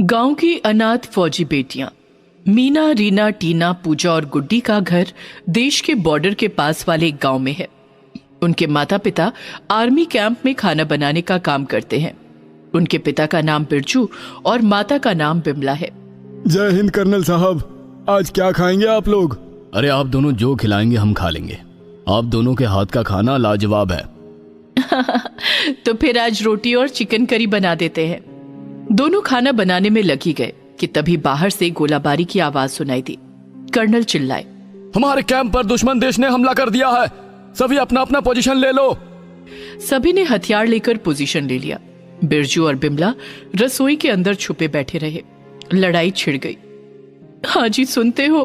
गांव की अनाथ फौजी बेटियां मीना, रीना, टीना, पूजा और गुड्डी का घर देश के बॉर्डर के पास वाले एक गांव में है। उनके माता पिता आर्मी कैंप में खाना बनाने का काम करते हैं। उनके पिता का नाम बिरजू और माता का नाम बिमला है। जय हिंद कर्नल साहब, आज क्या खाएंगे आप लोग? अरे आप दोनों जो खिलाएंगे हम खा लेंगे। आप दोनों के हाथ का खाना लाजवाब है। तो फिर आज रोटी और चिकन करी बना देते हैं। दोनों खाना बनाने में लगी गए कि तभी बाहर से गोलाबारी की आवाज सुनाई दी। कर्नल चिल्लाए, हमारे कैंप पर दुश्मन देश ने हमला कर दिया है, सभी अपना अपना पोजीशन ले लो। सभी ने हथियार लेकर पोजीशन ले लिया। बिरजू और बिमला रसोई के अंदर छुपे बैठे रहे। लड़ाई छिड़ गई। हाँ जी, सुनते हो,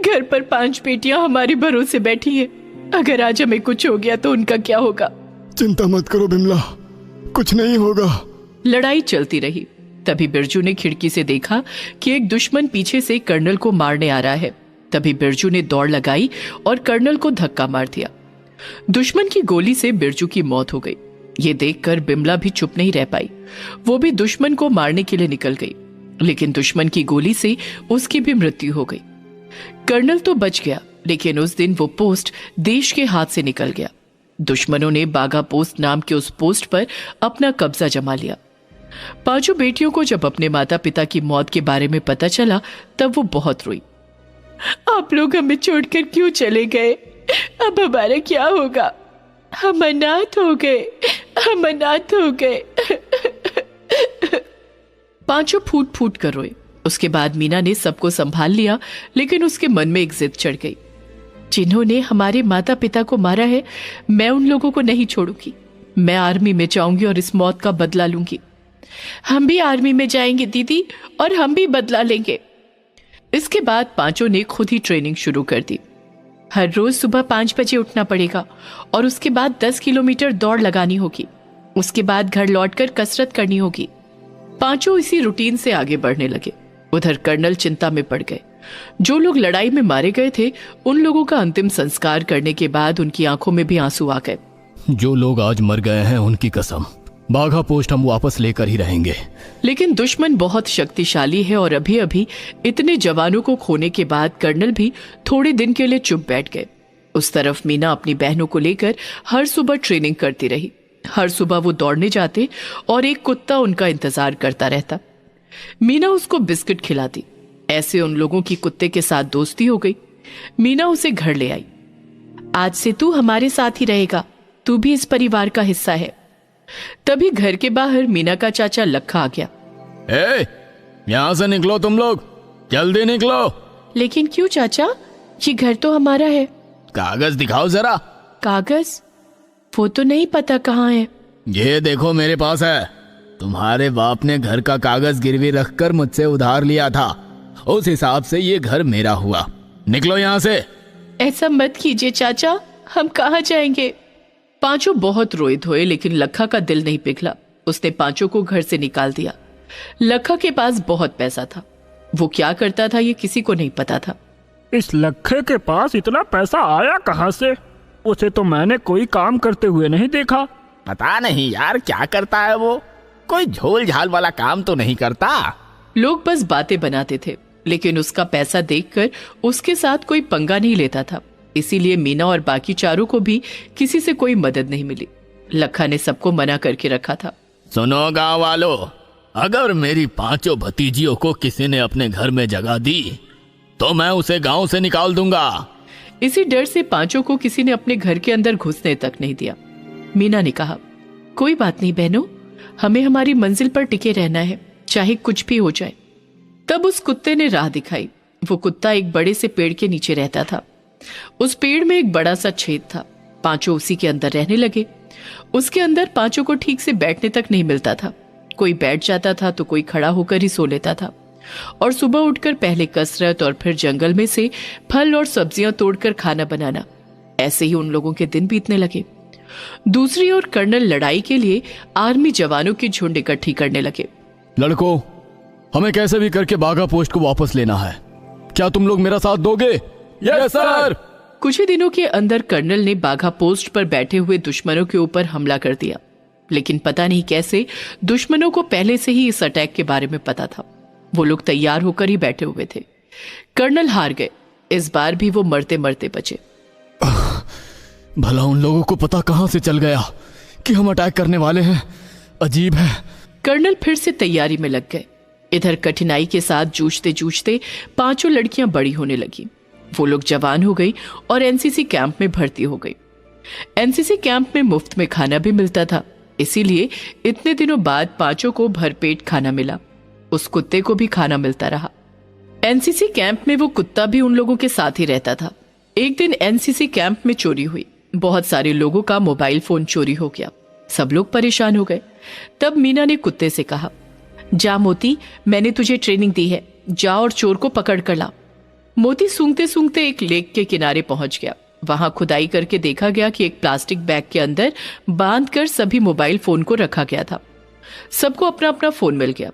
घर पर 5 बेटियां हमारे भरोसे बैठी हैं। अगर आज हमें कुछ हो गया तो उनका क्या होगा? चिंता मत करो बिमला, कुछ नहीं होगा। लड़ाई चलती रही। तभी बिरजू ने खिड़की से देखा कि एक दुश्मन पीछे से कर्नल को मारने आ रहा है। तभी बिरजू ने दौड़ लगाई और कर्नल को धक्का मार दिया। दुश्मन की गोली से बिरजू की मौत हो गई। ये देखकर बिमला भी चुप नहीं रह पाई। वो भी दुश्मन को मारने के लिए निकल गई, लेकिन दुश्मन की गोली से उसकी भी मृत्यु हो गई। कर्नल तो बच गया, लेकिन उस दिन वो पोस्ट देश के हाथ से निकल गया। दुश्मनों ने बागा पोस्ट नाम के उस पोस्ट पर अपना कब्जा जमा लिया। 5 बेटियों को जब अपने माता पिता की मौत के बारे में पता चला तब वो बहुत रोई। आप लोग हमें छोड़कर क्यों चले गए? अब हमारा क्या होगा? हम अनाथ हो गए, हम अनाथ हो गए। 5 फूट फूट कर रोए। उसके बाद मीना ने सबको संभाल लिया, लेकिन उसके मन में एक जिद चढ़ गई। जिन्होंने हमारे माता पिता को मारा है, मैं उन लोगों को नहीं छोड़ूंगी। मैं आर्मी में जाऊंगी और इस मौत का बदला लूंगी। हम भी आर्मी में जाएंगे दीदी, और हम भी बदला लेंगे। इसके बाद 5 ने खुद ही ट्रेनिंग शुरू कर दी। हर रोज सुबह 5 बजे उठना पड़ेगा और उसके बाद 10 किलोमीटर दौड़ लगानी होगी। उसके बाद घर लौटकर कसरत करनी होगी। 5 इसी रूटीन से आगे बढ़ने लगे। उधर कर्नल चिंता में पड़ गए। जो लोग लड़ाई में मारे गए थे, उन लोगों का अंतिम संस्कार करने के बाद उनकी आंखों में भी आंसू आ गए। जो लोग आज मर गए हैं उनकी कसम, बाघा पोस्ट हम वापस लेकर ही रहेंगे। लेकिन दुश्मन बहुत शक्तिशाली है और अभी अभी इतने जवानों को खोने के बाद कर्नल भी थोड़े दिन के लिए चुप बैठ गए। उस तरफ मीना अपनी बहनों को लेकर हर सुबह ट्रेनिंग करती रही। हर सुबह वो दौड़ने जाते और एक कुत्ता उनका इंतजार करता रहता। मीना उसको बिस्किट खिलाती। ऐसे उन लोगों की कुत्ते के साथ दोस्ती हो गई। मीना उसे घर ले आई। आज से तू हमारे साथ ही रहेगा, तू भी इस परिवार का हिस्सा है। तभी घर के बाहर मीना का चाचा लखा आ गया। यहाँ से निकलो तुम लोग, जल्दी निकलो। लेकिन क्यों चाचा? ये घर तो हमारा है। कागज दिखाओ जरा। कागज? वो तो नहीं पता कहाँ है। ये देखो मेरे पास है। तुम्हारे बाप ने घर का कागज गिरवी रखकर मुझसे उधार लिया था, उस हिसाब से ये घर मेरा हुआ। निकलो यहाँ से। ऐसा मत कीजिए चाचा, हम कहाँ जाएंगे? 5 बहुत रोए धोए, लेकिन लखा का दिल नहीं पिघला। उसने 5 को घर से निकाल दिया। लखा के पास बहुत पैसा था। वो क्या करता था ये किसी को नहीं पता था। इस लखे के पास इतना पैसा आया कहाँ से? उसे तो मैंने कोई काम करते हुए नहीं देखा। पता नहीं यार क्या करता है वो, कोई झोल झाल वाला काम तो नहीं करता। लोग बस बातें बनाते थे, लेकिन उसका पैसा देखकर उसके साथ कोई पंगा नहीं लेता था। इसीलिए मीना और बाकी 4 को भी किसी से कोई मदद नहीं मिली। लखा ने सबको मना करके रखा था। सुनो गांव वालों, अगर मेरी 5 भतीजियों को किसी ने अपने घर में जगह दी तो मैं उसे गांव से निकाल दूंगा। इसी डर से 5 को किसी ने अपने घर के अंदर घुसने तक नहीं दिया। मीना ने कहा, कोई बात नहीं बहनों, हमें हमारी मंजिल पर टिके रहना है, चाहे कुछ भी हो जाए। तब उस कुत्ते ने राह दिखाई। वो कुत्ता एक बड़े से पेड़ के नीचे रहता था। उस पेड़ में एक बड़ा सा छेद था। 5 उसी के अंदर रहने लगे। उसके अंदर 5 को ठीक से बैठने तक नहीं मिलता था। कोई बैठ जाता था तो कोई खड़ा होकर ही सो लेता था। और सुबह उठकर पहले कसरत और फिर जंगल में से फल और सब्जियां तोड़कर खाना बनाना। ऐसे ही उन लोगों के दिन बीतने लगे। दूसरी ओर कर्नल लड़ाई के लिए आर्मी जवानों की झुंड इकट्ठी करने लगे। लड़कों, हमें कैसे भी करके बाघा पोस्ट को वापस लेना है। क्या तुम लोग मेरा साथ दोगे? Yes sir. कुछ ही दिनों के अंदर कर्नल ने बाघा पोस्ट पर बैठे हुए दुश्मनों के ऊपर हमला कर दिया। लेकिन पता नहीं कैसे दुश्मनों को पहले से ही इस अटैक के बारे में पता था। वो लोग तैयार होकर ही बैठे हुए थे। कर्नल हार गए। इस बार भी वो मरते मरते बचे। भला उन लोगों को पता कहां से चल गया कि हम अटैक करने वाले हैं? अजीब है। कर्नल फिर से तैयारी में लग गए। इधर कठिनाई के साथ जूझते जूझते पांचों लड़कियां बड़ी होने लगी। वो लोग जवान हो गई और एनसीसी कैंप में भर्ती हो गई। एनसीसी कैंप में मुफ्त में खाना भी मिलता था, इसीलिए इतने दिनों बाद पांचों को भरपेट खाना मिला। उस कुत्ते को भी खाना मिलता रहा। एनसीसी कैंप में वो कुत्ता भी उन लोगों के साथ ही रहता था। एक दिन एनसीसी कैंप में चोरी हुई। बहुत सारे लोगों का मोबाइल फोन चोरी हो गया। सब लोग परेशान हो गए। तब मीना ने कुत्ते से कहा, जा मोती, मैंने तुझे ट्रेनिंग दी है, जा और चोर को पकड़ कर ला। मोती सूंघते सूंघते एक लेक के किनारे पहुंच गया। वहां खुदाई करके देखा गया कि एक प्लास्टिक बैग के अंदर बांधकर सभी मोबाइल फोन को रखा गया था। सबको अपना अपना फोन मिल गया।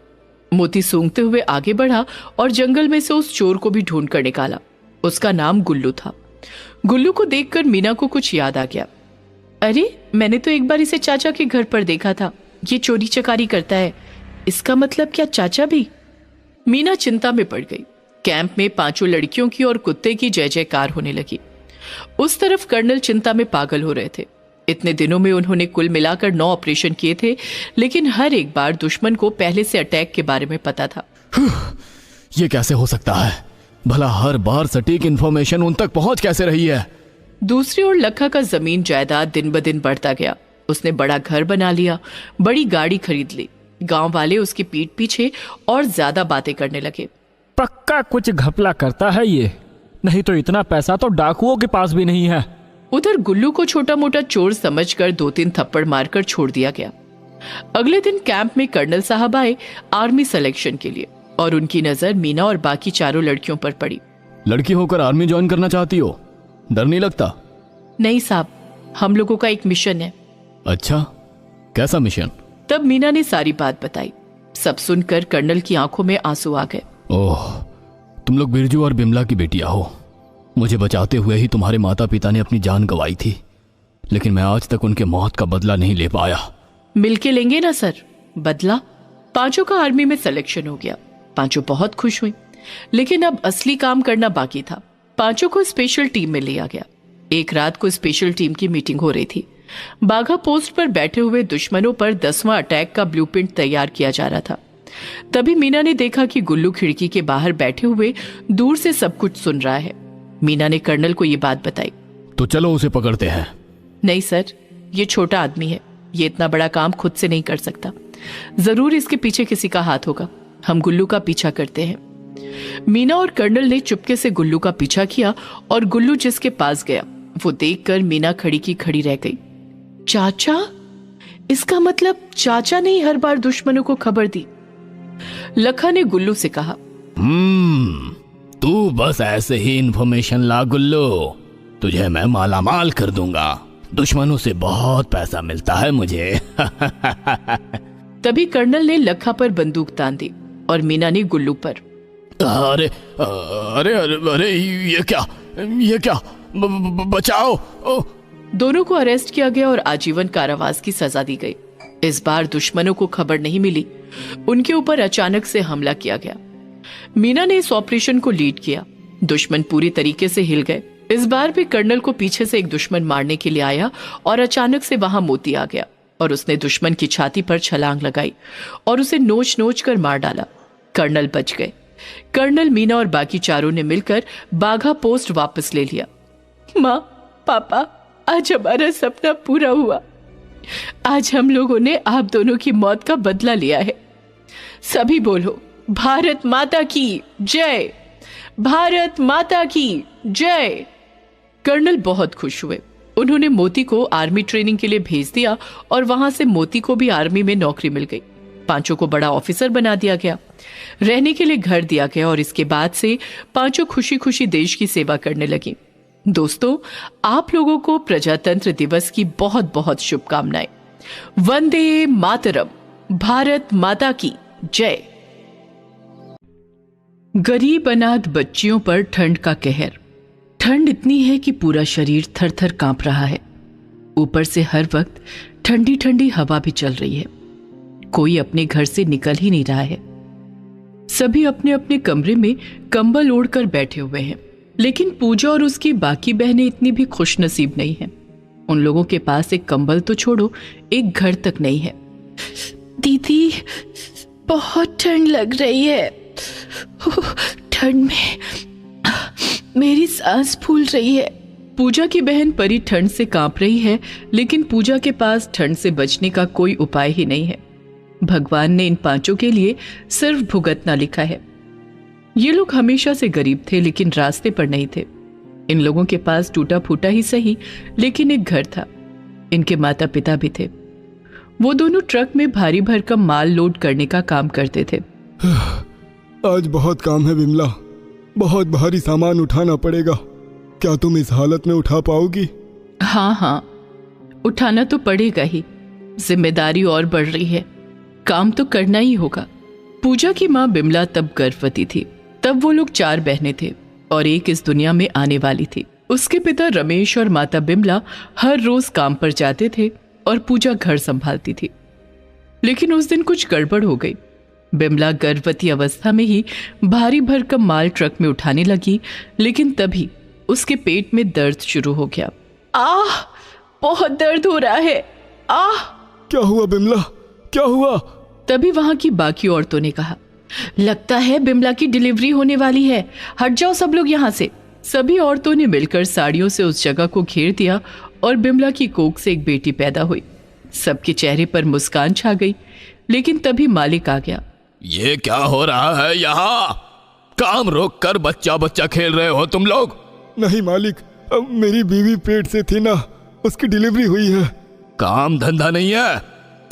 मोती सूंघते हुए आगे बढ़ा और जंगल में से उस चोर को भी ढूंढ कर निकाला। उसका नाम गुल्लू था। गुल्लू को देखकर मीना को कुछ याद आ गया। अरे, मैंने तो एक बार इसे चाचा के घर पर देखा था। ये चोरी चकारी करता है। इसका मतलब क्या चाचा भी? मीना चिंता में पड़ गई। कैंप में पांचों लड़कियों की और कुत्ते की जय जयकार होने लगी। उस तरफ कर्नल चिंता में पागल हो रहे थे। इतने दिनों में उन्होंने कुल मिलाकर 9 ऑपरेशन किए थे, लेकिन हर एक बार दुश्मन को पहले से अटैक के बारे में पता था। ये कैसे हो सकता है? भला हर बार सटीक इंफॉर्मेशन उन तक पहुंच कैसे रही है? दूसरी ओर लखा का जमीन जायदाद दिन ब दिन बढ़ता गया। उसने बड़ा घर बना लिया, बड़ी गाड़ी खरीद ली। गांव वाले उसकी पीठ पीछे और ज्यादा बातें करने लगे। पक्का कुछ घपला करता है ये, नहीं तो इतना पैसा तो डाकुओं के पास भी नहीं है। उधर गुल्लू को छोटा मोटा चोर समझकर 2-3 थप्पड़ मारकर छोड़ दिया गया। अगले दिन कैंप में कर्नल साहब आए आर्मी सिलेक्शन के लिए, और उनकी नजर मीना और बाकी चारों लड़कियों पर पड़ी। लड़की होकर आर्मी ज्वाइन करना चाहती हो? डर नहीं लगता? नहीं साहब, हम लोगों का एक मिशन है। अच्छा, कैसा मिशन? तब मीना ने सारी बात बताई। सब सुनकर कर्नल की आंखों में आंसू आ गए। ओह, तुम लोग बिरजू और बिमला की बेटियां हो। मुझे बचाते हुए ही तुम्हारे माता पिता ने अपनी जान गंवाई थी, लेकिन मैं आज तक उनके मौत का बदला नहीं ले पाया। मिलके लेंगे ना सर बदला। पांचों का आर्मी में सिलेक्शन हो गया। पांचों बहुत खुश हुई, लेकिन अब असली काम करना बाकी था। पांचों को स्पेशल टीम में लिया गया। एक रात को स्पेशल टीम की मीटिंग हो रही थी। बाघा पोस्ट पर बैठे हुए दुश्मनों पर 10वां अटैक का ब्लूप्रिंट तैयार किया जा रहा था। तभी मीना ने देखा कि गुल्लू खिड़की के बाहर बैठे हुए दूर से सब कुछ सुन रहा है। मीना ने कर्नल को ये बात बताई। तो चलो उसे पकड़ते हैं। नहीं सर, ये छोटा आदमी है, ये इतना बड़ा काम खुद से नहीं कर सकता। जरूर इसके पीछे किसी का हाथ होगा। हम गुल्लू का पीछा करते हैं। मीना और कर्नल ने चुपके से गुल्लू का पीछा किया और गुल्लू जिसके पास गया वो देखकर मीना खड़ी की खड़ी रह गई। चाचा? इसका मतलब चाचा ने ही हर बार दुश्मनों को खबर दी। लखा ने गुल्लू से कहा, तू बस ऐसे ही इंफॉर्मेशन ला गुल्लू, तुझे मैं मालामाल कर दूंगा। दुश्मनों से बहुत पैसा मिलता है मुझे। तभी कर्नल ने लखा पर बंदूक तान दी और मीना ने गुल्लू पर। अरे अरे अरे अरे, ये क्या? बचाओ! दोनों को अरेस्ट किया गया और आजीवन कारावास की सजा दी गई। इस बार दुश्मनों को खबर नहीं मिली। उनके ऊपर अचानक से हमला किया गया। मीना ने इस ऑपरेशन को लीड किया। दुश्मन पूरी तरीके से हिल गए। इस बार भी कर्नल को पीछे से एक दुश्मन मारने के लिए आया और अचानक से वहां मोती आ गया और उसने दुश्मन की छाती पर छलांग लगाई और उसे नोच नोच कर मार डाला। कर्नल बच गए। कर्नल, मीना और बाकी चारों ने मिलकर बाघा पोस्ट वापस ले लिया। माँ, पापा, आज हमारा सपना पूरा हुआ। आज हम लोगों ने आप दोनों की मौत का बदला लिया है। सभी बोलो, भारत माता की जय, भारत माता की जय। कर्नल बहुत खुश हुए। उन्होंने मोती को आर्मी ट्रेनिंग के लिए भेज दिया और वहां से मोती को भी आर्मी में नौकरी मिल गई। पांचों को बड़ा ऑफिसर बना दिया गया। रहने के लिए घर दिया गया और इसके बाद से पांचों खुशी खुशी देश की सेवा करने लगी। दोस्तों, आप लोगों को प्रजातंत्र दिवस की बहुत बहुत शुभकामनाएं। वंदे मातरम। भारत माता की जय। गरीब अनाथ बच्चियों पर ठंड का कहर। ठंड इतनी है कि पूरा शरीर थर थर कांप रहा है। ऊपर से हर वक्त ठंडी ठंडी हवा भी चल रही है। कोई अपने घर से निकल ही नहीं रहा है। सभी अपने अपने कमरे में कंबल ओढ़कर बैठे हुए हैं, लेकिन पूजा और उसकी बाकी बहनें इतनी भी खुशनसीब नहीं हैं। उन लोगों के पास एक कंबल तो छोड़ो, एक घर तक नहीं है। दीदी, बहुत ठंड लग रही है। ठंड में मेरी सांस फूल रही है। पूजा की बहन परी ठंड से कांप रही है, लेकिन पूजा के पास ठंड से बचने का कोई उपाय ही नहीं है। भगवान ने इन पांचों के लिए सिर्फ भुगतना लिखा है। ये लोग हमेशा से गरीब थे, लेकिन रास्ते पर नहीं थे। इन लोगों के पास टूटा फूटा ही सही, लेकिन एक घर था। इनके माता पिता भी थे। वो दोनों ट्रक में भारी भरकम माल लोड करने का काम करते थे। आज बहुत काम है बिमला, बहुत भारी सामान उठाना पड़ेगा। क्या तुम इस हालत में उठा पाओगी? हाँ, उठाना तो पड़ेगा ही। जिम्मेदारी और बढ़ रही है, काम तो करना ही होगा। पूजा की माँ बिमला तब गर्भवती थी। तब वो लोग 4 बहनें थे और एक इस दुनिया में आने वाली थी। उसके पिता रमेश और माता बिमला हर रोज काम पर जाते थे और पूजा घर संभालती थी। लेकिन उस दिन कुछ गड़बड़ हो गई। बिमला गर्भवती अवस्था में ही भारी भरकम माल ट्रक में उठाने लगी, लेकिन तभी उसके पेट में दर्द शुरू हो गया। आह, बहुत दर्द हो रहा है। आह! क्या हुआ बिमला, क्या हुआ? तभी वहां की बाकी औरतों ने कहा, लगता है बिमला की डिलीवरी होने वाली है, हट जाओ सब लोग यहाँ से। सभी औरतों ने मिलकर साड़ियों से उस जगह को घेर दिया और बिमला की कोख से एक बेटी पैदा हुई। सबके चेहरे पर मुस्कान छा गई। लेकिन तभी मालिक आ गया। ये क्या हो रहा है यहाँ? काम रोक कर बच्चा बच्चा खेल रहे हो तुम लोग? नहीं मालिक, अब मेरी बीवी पेट से थी ना, उसकी डिलीवरी हुई है। काम धंधा नहीं है,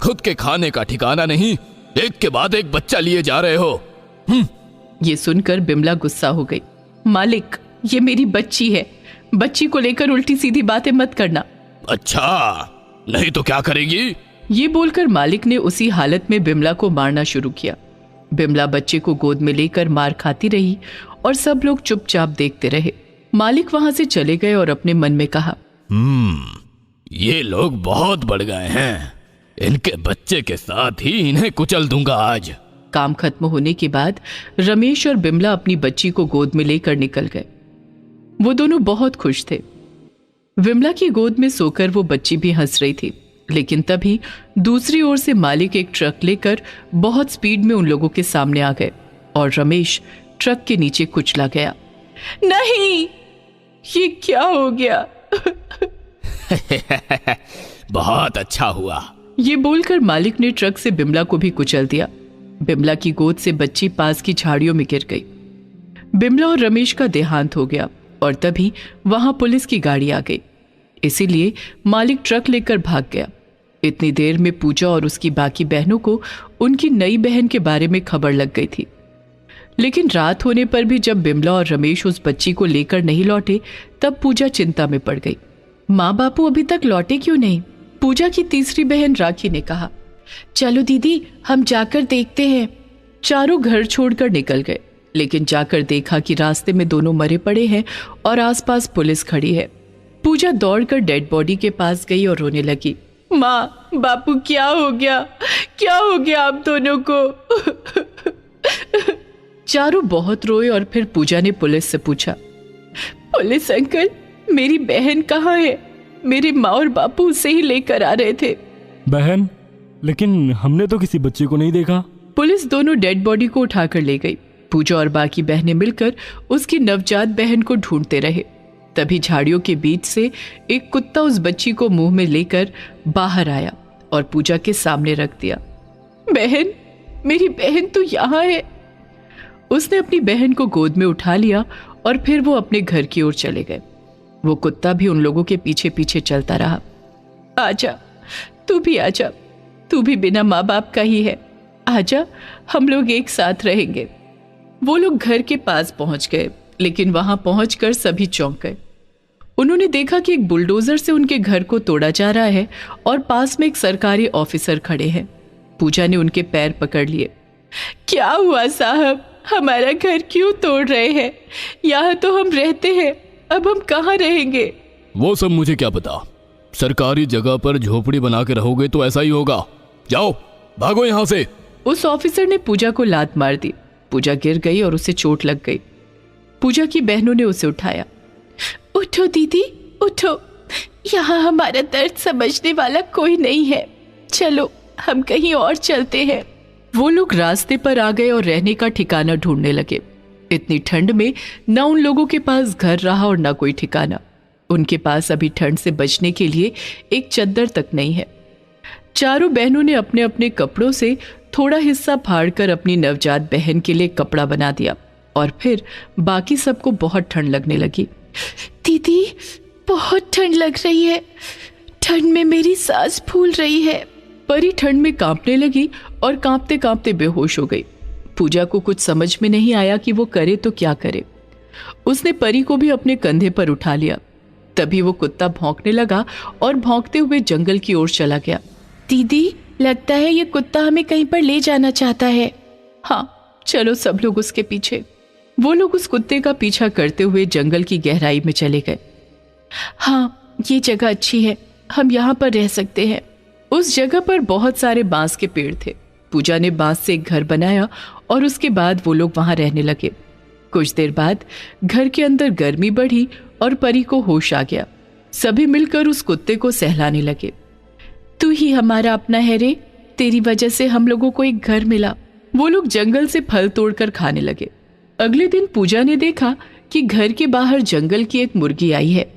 खुद के खाने का ठिकाना नहीं, एक के बाद एक बच्चा लिए जा रहे हो। ये सुनकर बिमला गुस्सा हो गई। मालिक, ये मेरी बच्ची है, बच्ची को लेकर उल्टी सीधी बातें मत करना। अच्छा, नहीं तो क्या करेगी? ये बोलकर मालिक ने उसी हालत में बिमला को मारना शुरू किया। बिमला बच्चे को गोद में लेकर मार खाती रही और सब लोग चुपचाप देखते रहे। मालिक वहां से चले गए और अपने मन में कहा, ये लोग बहुत बढ़ गए हैं, इनके बच्चे के साथ ही इन्हें कुचल दूंगा आज। काम खत्म होने के बाद रमेश और बिमला अपनी बच्ची को गोद में लेकर निकल गए। वो दोनों बहुत खुश थे। बिमला की गोद में सोकर वो बच्ची भी हंस रही थी। लेकिन तभी दूसरी ओर से मालिक एक ट्रक लेकर बहुत स्पीड में उन लोगों के सामने आ गए और रमेश ट्रक के नीचे कुचला गया। नहीं, ये क्या हो गया? बहुत अच्छा हुआ। ये बोलकर मालिक ने ट्रक से बिमला को भी कुचल दिया। बिमला की गोद से बच्ची पास की झाड़ियों में गिर गई। बिमला और रमेश का देहांत हो गया और तभी वहां पुलिस की गाड़ी आ गई। इसीलिए मालिक ट्रक लेकर भाग गया। इतनी देर में पूजा और उसकी बाकी बहनों को उनकी नई बहन के बारे में खबर लग गई थी। लेकिन रात होने पर भी जब बिमला और रमेश उस बच्ची को लेकर नहीं लौटे, तब पूजा चिंता में पड़ गई। माँ बापू अभी तक लौटे क्यों नहीं? पूजा की तीसरी बहन राखी ने कहा, चलो दीदी, हम जाकर देखते हैं। चारों घर छोड़कर निकल गए, लेकिन जाकर देखा कि रास्ते में दोनों मरे पड़े हैं और आसपास पुलिस खड़ी है। पूजा दौड़कर डेड बॉडी के पास गई और रोने लगी। माँ बापू, क्या हो गया? क्या हो गया आप दोनों को? चारों बहुत रोए और फिर पूजा ने पुलिस से पूछा, पुलिस अंकल, मेरी बहन कहाँ है? मेरी माँ और बापू उसे ही लेकर आ रहे थे। बहन? लेकिन हमने तो किसी बच्चे को नहीं देखा। पुलिस दोनों डेड बॉडी को उठाकर ले गई। पूजा और बाकी बहनें मिलकर उसकी नवजात बहन को ढूंढते रहे। तभी झाड़ियों के बीच से एक कुत्ता उस बच्ची को मुंह में लेकर बाहर आया और पूजा के सामने रख दिया। बहन, मेरी बहन तो यहाँ है। उसने अपनी बहन को गोद में उठा लिया और फिर वो अपने घर की ओर चले गए। वो कुत्ता भी उन लोगों के पीछे पीछे चलता रहा। आजा, तू भी आजा, तू भी बिना माँ बाप का ही है। आजा, हम लोग एक साथ रहेंगे। वो लोग घर के पास पहुंच गए, लेकिन वहां पहुंचकर सभी चौंक गए। उन्होंने देखा कि एक बुलडोजर से उनके घर को तोड़ा जा रहा है और पास में एक सरकारी ऑफिसर खड़े हैं। पूजा ने उनके पैर पकड़ लिए। क्या हुआ साहब? हमारा घर क्यों तोड़ रहे हैं? यहाँ तो हम रहते हैं, अब हम कहाँ रहेंगे? वो सब मुझे क्या पता। सरकारी जगह पर झोपड़ी बना के रहोगे तो ऐसा ही होगा। जाओ, भागो यहाँ से। उस ऑफिसर ने पूजा को लात मार दी। पूजा गिर गई और उसे चोट लग गई। पूजा की बहनों ने उसे उठाया। उठो दीदी, उठो, यहाँ हमारा दर्द समझने वाला कोई नहीं है, चलो हम कहीं और चलते हैं। वो लोग रास्ते पर आ गए और रहने का ठिकाना ढूंढने लगे। इतनी ठंड में न उन लोगों के पास घर रहा और न कोई ठिकाना। उनके पास अभी ठंड से बचने के लिए एक चद्दर तक नहीं है। चारों बहनों ने अपने अपने कपड़ों से थोड़ा हिस्सा फाड़कर अपनी नवजात बहन के लिए कपड़ा बना दिया और फिर बाकी सबको बहुत ठंड लगने लगी। दीदी, बहुत ठंड लग रही है, ठंड में मेरी सांस फूल रही है। परी ठंड में कांपने लगी और कांपते कांपते बेहोश हो गई। पूजा को कुछ समझ में नहीं आया कि वो करे तो क्या करे। उसने परी को भी अपने कंधे पर उठा लिया। तभी वो कुत्ता भौंकने लगा और भौंकते हुए जंगल की ओर चला गया। दीदी, लगता है ये कुत्ता हमें कहीं पर ले जाना चाहता है। हाँ, चलो सब लोग उसके पीछे। वो लोग उस कुत्ते का पीछा करते हुए जंगल की गहराई में चले गए। हाँ, ये जगह अच्छी है, हम यहाँ पर रह सकते हैं। उस जगह पर बहुत सारे बांस के पेड़ थे। पूजा ने बांस से एक घर बनाया और उसके बाद वो लोग वहां रहने लगे। कुछ देर बाद घर के अंदर गर्मी बढ़ी और परी को होश आ गया। सभी मिलकर उस कुत्ते को सहलाने लगे। तू ही हमारा अपना है रे, तेरी वजह से हम लोगों को एक घर मिला। वो लोग जंगल से फल तोड़कर खाने लगे। अगले दिन पूजा ने देखा कि घर के बाहर जंगल की एक मुर्गी आई है।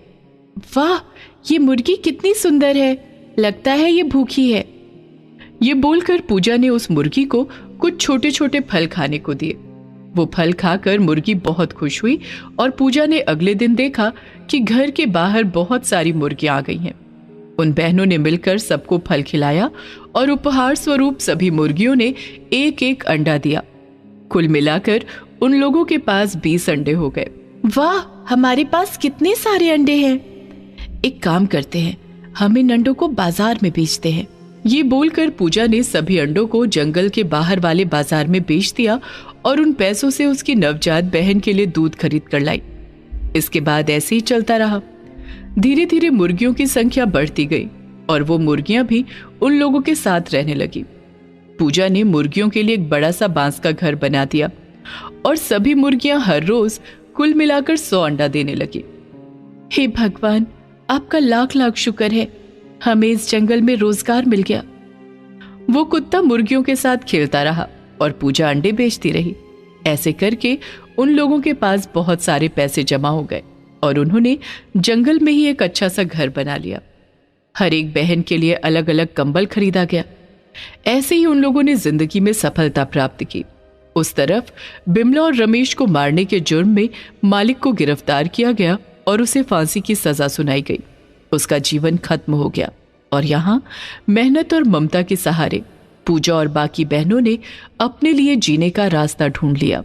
वाह, ये मुर्गी कितनी सुंदर है, लगता है ये भूखी है। ये बोलकर पूजा ने उस मुर्गी को कुछ छोटे छोटे फल खाने को दिए। वो फल खाकर मुर्गी बहुत खुश हुई और पूजा ने अगले दिन देखा कि घर के बाहर बहुत सारी मुर्गियां आ गई हैं। उन बहनों ने मिलकर सबको फल खिलाया और उपहार स्वरूप सभी मुर्गियों ने एक एक अंडा दिया। कुल मिलाकर उन लोगों के पास 20 अंडे हो गए। वाह, हमारे पास कितने सारे अंडे हैं। एक काम करते हैं, हम इन अंडों को बाजार में बेचते हैं। ये बोलकर पूजा ने सभी अंडों को जंगल के बाहर वाले बाजार में बेच दिया और उन पैसों से उसकी नवजात बहन के लिए दूध खरीद कर लाई। इसके बाद ऐसे ही चलता रहा। धीरे धीरे मुर्गियों की संख्या बढ़ती गई और वो मुर्गियां भी उन लोगों के साथ रहने लगी। पूजा ने मुर्गियों के लिए एक बड़ा सा बांस का घर बना दिया और सभी मुर्गियां हर रोज कुल मिलाकर 100 अंडा देने लगी। हे भगवान, आपका लाख लाख शुक्र है, हमें इस जंगल में रोजगार मिल गया। वो कुत्ता मुर्गियों के साथ खेलता रहा और पूजा अंडे बेचती रही। ऐसे करके उन लोगों के पास बहुत सारे पैसे जमा हो गए और उन्होंने जंगल में ही एक अच्छा सा घर बना लिया। हर एक बहन के लिए अलग अलग कंबल खरीदा गया। ऐसे ही उन लोगों ने जिंदगी में सफलता प्राप्त की। उस तरफ बिमला और रमेश को मारने के जुर्म में मालिक को गिरफ्तार किया गया और उसे फांसी की सजा सुनाई गई। उसका जीवन खत्म हो गया और यहाँ मेहनत और ममता के सहारे पूजा और बाकी बहनों ने अपने लिए जीने का रास्ता ढूंढ लिया।